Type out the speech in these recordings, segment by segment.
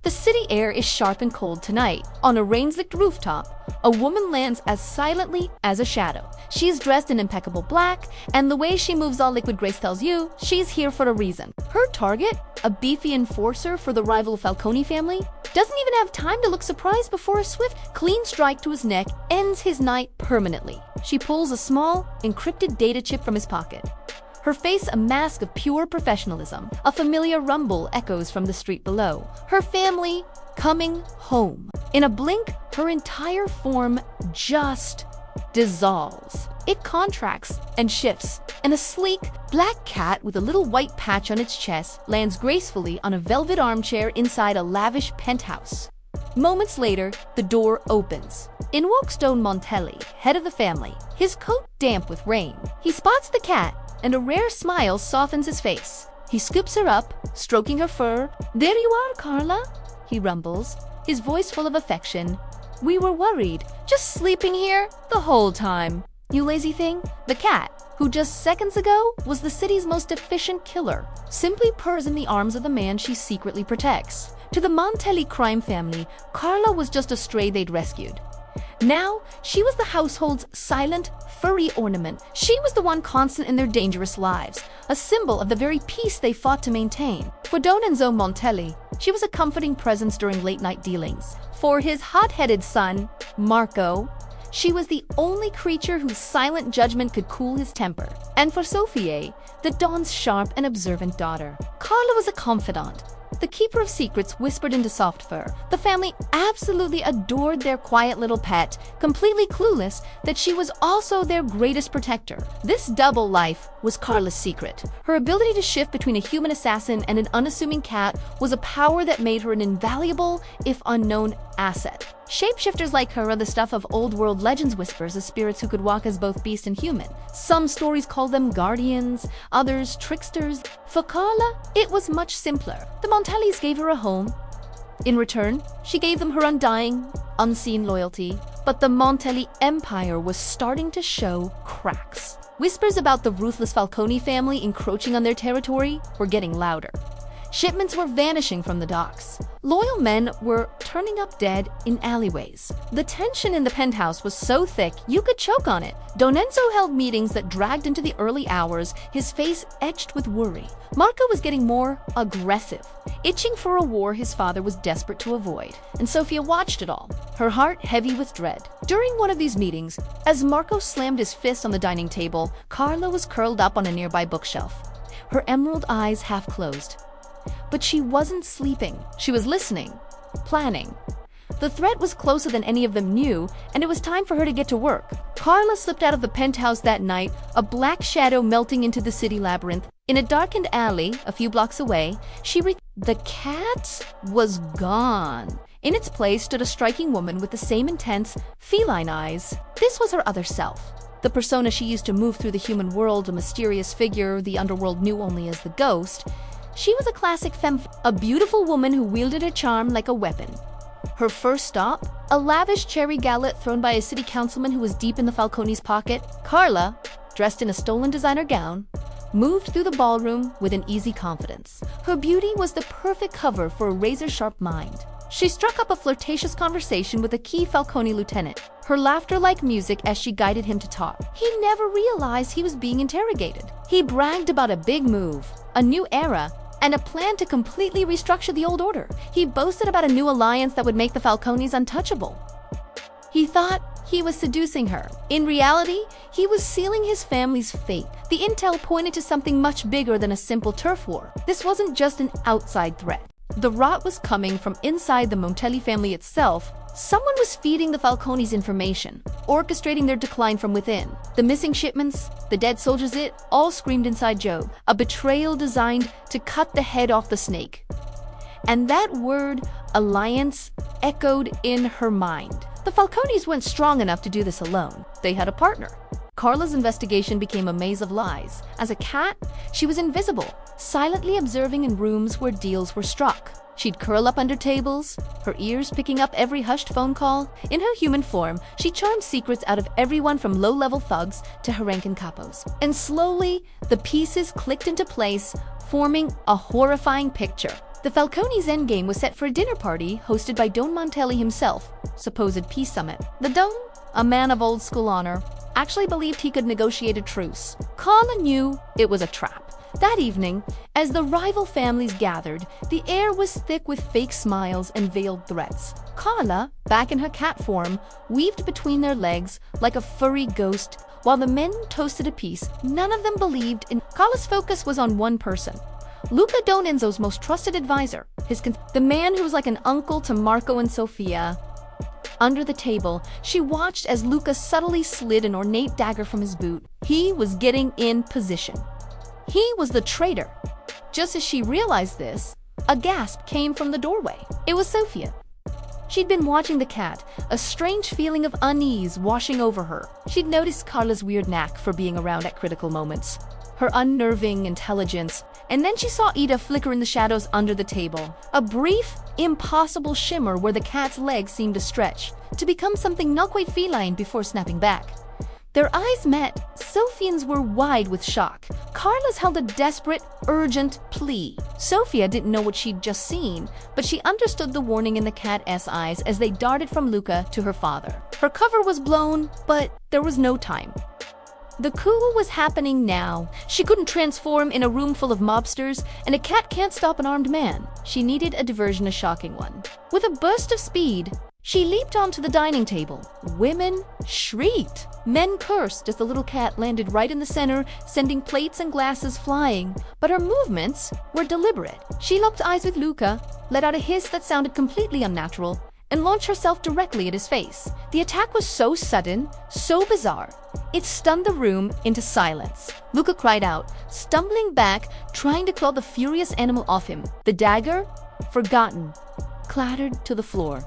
The city air is sharp and cold tonight. On a rain-slicked rooftop, a woman lands as silently as a shadow. She's dressed in impeccable black, and the way she moves all liquid grace tells you she's here for a reason. Her target, a beefy enforcer for the rival Falcone family, doesn't even have time to look surprised before a swift, clean strike to his neck ends his night permanently. She pulls a small, encrypted data chip from his pocket. Her face a mask of pure professionalism. A familiar rumble echoes from the street below. Her family coming home. In a blink, her entire form just dissolves. It contracts and shifts, and a sleek, black cat with a little white patch on its chest lands gracefully on a velvet armchair inside a lavish penthouse. Moments later, the door opens. In walks Don Montelli, head of the family, his coat damp with rain. He spots the cat, and a rare smile softens his face. He scoops her up, stroking her fur. "There you are, Carla," he rumbles, his voice full of affection. "We were worried. Just sleeping here the whole time. You lazy thing." The cat, who just seconds ago was the city's most efficient killer, simply purrs in the arms of the man she secretly protects. To the Montelli crime family, Carla was just a stray they'd rescued. Now, she was the household's silent, furry ornament. She was the one constant in their dangerous lives, a symbol of the very peace they fought to maintain. For Don Enzo Montelli, she was a comforting presence during late-night dealings. For his hot-headed son, Marco, she was the only creature whose silent judgment could cool his temper. And for Sophie, the Don's sharp and observant daughter, Carla was a confidant, the keeper of secrets whispered into soft fur. The family absolutely adored their quiet little pet, completely clueless that she was also their greatest protector. This double life was Carla's secret. Her ability to shift between a human assassin and an unassuming cat was a power that made her an invaluable, if unknown, asset. Shapeshifters like her are the stuff of old world legends whispers of spirits who could walk as both beast and human. Some stories call them guardians, others tricksters. For Carla, it was much simpler. The Montellis gave her a home. In return, she gave them her undying, unseen loyalty. But the Montelli empire was starting to show cracks. Whispers about the ruthless Falcone family encroaching on their territory were getting louder. Shipments were vanishing from the docks. Loyal men were turning up dead in alleyways. The tension in the penthouse was so thick you could choke on it. Don Enzo held meetings that dragged into the early hours, his face etched with worry. Marco was getting more aggressive, itching for a war his father was desperate to avoid. And Sophia watched it all, her heart heavy with dread. During one of these meetings, as Marco slammed his fist on the dining table, Carla was curled up on a nearby bookshelf, her emerald eyes half closed. But she wasn't sleeping. She was listening, planning. The threat was closer than any of them knew, and it was time for her to get to work. Carla slipped out of the penthouse that night, a black shadow melting into the city labyrinth. In a darkened alley, a few blocks away, the cat was gone. In its place stood a striking woman with the same intense, feline eyes. This was her other self. The persona she used to move through the human world, a mysterious figure the underworld knew only as the ghost. She was a classic femme, a beautiful woman who wielded her charm like a weapon. Her first stop, a lavish cherry galette thrown by a city councilman who was deep in the Falcone's pocket. Carla, dressed in a stolen designer gown, moved through the ballroom with an easy confidence. Her beauty was the perfect cover for a razor-sharp mind. She struck up a flirtatious conversation with a key Falcone lieutenant, her laughter like music as she guided him to talk. He never realized he was being interrogated. He bragged about a big move, a new era, and a plan to completely restructure the old order. He boasted about a new alliance that would make the Falcones untouchable. He thought he was seducing her. In reality, he was sealing his family's fate. The intel pointed to something much bigger than a simple turf war. This wasn't just an outside threat. The rot was coming from inside the Montelli family itself. Someone was feeding the Falcones information, orchestrating their decline from within. The missing shipments, the dead soldiers, it all screamed inside Job. A betrayal designed to cut the head off the snake. And that word, alliance, echoed in her mind. The Falcones weren't strong enough to do this alone. They had a partner. Carla's investigation became a maze of lies. As a cat, she was invisible, silently observing in rooms where deals were struck. She'd curl up under tables, her ears picking up every hushed phone call. In her human form, she charmed secrets out of everyone from low-level thugs to Harankan capos. And slowly, the pieces clicked into place, forming a horrifying picture. The Falcone's endgame was set for a dinner party hosted by Don Montelli himself, supposed peace summit. The Don, a man of old school honor, actually believed he could negotiate a truce. Carla knew it was a trap. That evening, as the rival families gathered, the air was thick with fake smiles and veiled threats. Carla, back in her cat form, weaved between their legs like a furry ghost, while the men toasted a peace none of them believed in. Carla's focus was on one person, Luca Donenzo's most trusted advisor, the man who was like an uncle to Marco and Sofia. Under the table, she watched as Luca subtly slid an ornate dagger from his boot. He was getting in position. He was the traitor. Just as she realized this, a gasp came from the doorway. It was Sofia. She'd been watching the cat, a strange feeling of unease washing over her. She'd noticed Carla's weird knack for being around at critical moments, her unnerving intelligence, and then she saw Ida flicker in the shadows under the table. A brief, impossible shimmer where the cat's legs seemed to stretch, to become something not quite feline before snapping back. Their eyes met. Sophia's were wide with shock. Carla's held a desperate, urgent plea. Sofia didn't know what she'd just seen, but she understood the warning in the cat's eyes as they darted from Luca to her father. Her cover was blown, but there was no time. The coup was happening now. She couldn't transform in a room full of mobsters, and a cat can't stop an armed man. She needed a diversion, a shocking one. With a burst of speed, she leaped onto the dining table. Women shrieked. Men cursed as the little cat landed right in the center, sending plates and glasses flying. But her movements were deliberate. She locked eyes with Luca, let out a hiss that sounded completely unnatural, and launched herself directly at his face. The attack was so sudden, so bizarre, it stunned the room into silence. Luca cried out, stumbling back, trying to claw the furious animal off him. The dagger, forgotten, clattered to the floor.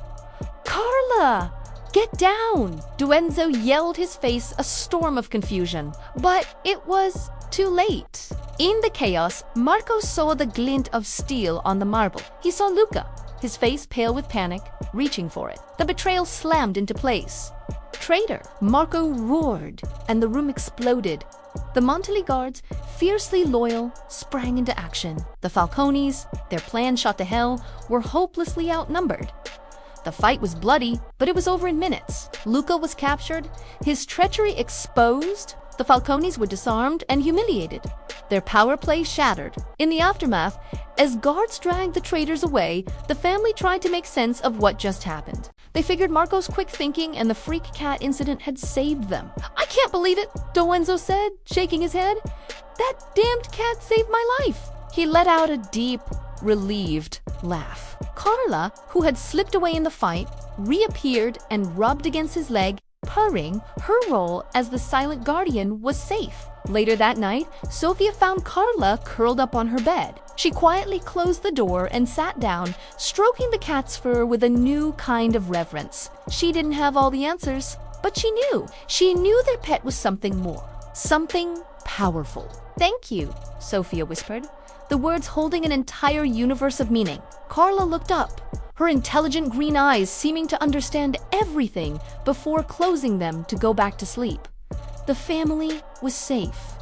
"Carla! Get down!" Duenzo yelled, his face a storm of confusion. But it was too late. In the chaos, Marco saw the glint of steel on the marble. He saw Luca, his face pale with panic, reaching for it. The betrayal slammed into place. "Traitor!" Marco roared, and the room exploded. The Montelli guards, fiercely loyal, sprang into action. The Falcones, their plan shot to hell, were hopelessly outnumbered. The fight was bloody, but it was over in minutes. Luca was captured, his treachery exposed. The Falcones were disarmed and humiliated, their power play shattered. In the aftermath, as guards dragged the traitors away, the family tried to make sense of what just happened. They figured Marco's quick thinking and the freak cat incident had saved them. "I can't believe it," Duenzo said, shaking his head. "That damned cat saved my life." He let out a deep, relieved laugh. Carla, who had slipped away in the fight, reappeared and rubbed against his leg, purring. Her role as the silent guardian was safe. Later that night, Sofia found Carla curled up on her bed. She quietly closed the door and sat down, stroking the cat's fur with a new kind of reverence. She didn't have all the answers, but she knew. She knew their pet was something more, something powerful. "Thank you," Sofia whispered, the words holding an entire universe of meaning. Carla looked up, her intelligent green eyes seeming to understand everything before closing them to go back to sleep. The family was safe.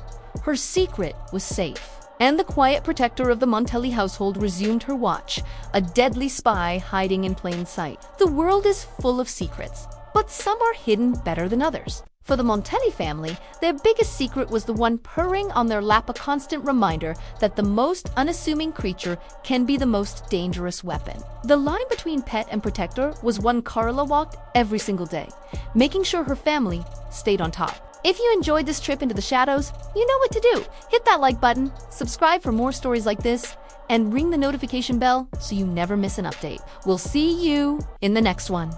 Her secret was safe. And the quiet protector of the Montelli household resumed her watch, a deadly spy hiding in plain sight. The world is full of secrets, but some are hidden better than others. For the Montelli family, their biggest secret was the one purring on their lap, a constant reminder that the most unassuming creature can be the most dangerous weapon. The line between pet and protector was one Carla walked every single day, making sure her family stayed on top. If you enjoyed this trip into the shadows, you know what to do. Hit that like button, subscribe for more stories like this, and ring the notification bell so you never miss an update. We'll see you in the next one.